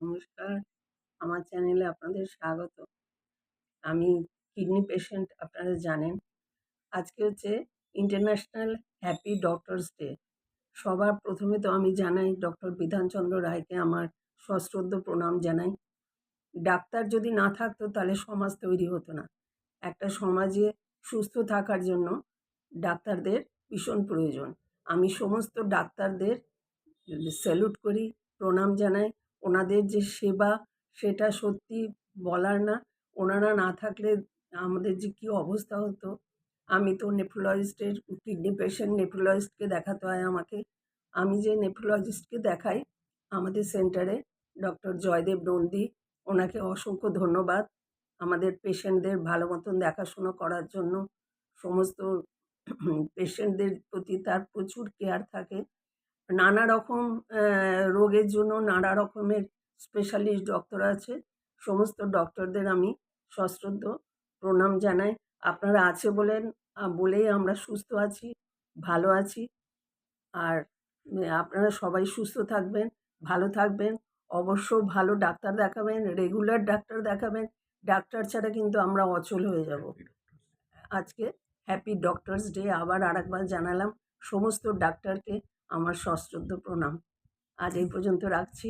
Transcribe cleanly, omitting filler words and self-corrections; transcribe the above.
নমস্কার, আমার চ্যানেলে আপনাদের স্বাগত। আমি কিডনি পেশেন্ট আপনারা জানেন। আজকে হচ্ছে ইন্টারন্যাশনাল হ্যাপি ডক্টরস ডে। সবার প্রথমে তো আমি জানাই ডক্টর বিধানচন্দ্র রায়কে আমার সশ্রদ্ধ প্রণাম জানাই। ডাক্তার যদি না থাকতো তাহলে সমাজ তৈরি হতো না। একটা সমাজে সুস্থ থাকার জন্য ডাক্তারদের ভীষণ প্রয়োজন। আমি সমস্ত ডাক্তারদের স্যালুট করি, প্রণাম জানাই। ওনাদের যে সেবা সেটা সত্যি বলার না। ওনারা না থাকলে আমাদের যে কী অবস্থা হতো। আমি তো নেফ্রোলজিস্টের কিডনি পেশেন্ট, নেফ্রোলজিস্টকে দেখাতে হয় আমাকে। আমি যে নেফ্রোলজিস্টকে দেখাই আমাদের সেন্টারে ডক্টর জয়দেব নন্দী, ওনাকে অসংখ্য ধন্যবাদ। আমাদের পেশেন্টদের ভালো মতন দেখাশুনো করার জন্য। সমস্ত পেশেন্টদের প্রতি তার প্রচুর কেয়ার থাকে। নানা রকম রোগের জন্য নানা রকমের স্পেশালিস্ট ডক্টর আছে। সমস্ত ডক্টরদের আমি সশ্রদ্ধ প্রণাম জানাই। আপনারা আছে বলেই আমরা সুস্থ আছি, ভালো আছি। আর আপনারা সবাই সুস্থ থাকবেন, ভালো থাকবেন। অবশ্য ভালো ডাক্তার দেখাবেন, রেগুলার ডাক্তার দেখাবেন। ডাক্তার ছাড়া কিন্তু আমরা অচল হয়ে যাব। আজকে হ্যাপি ডক্টরস ডে আবার আরেকবার জানালাম। সমস্ত ডাক্তারকে আমার সশ্রদ্ধ প্রণাম। আজ এই পর্যন্ত রাখছি।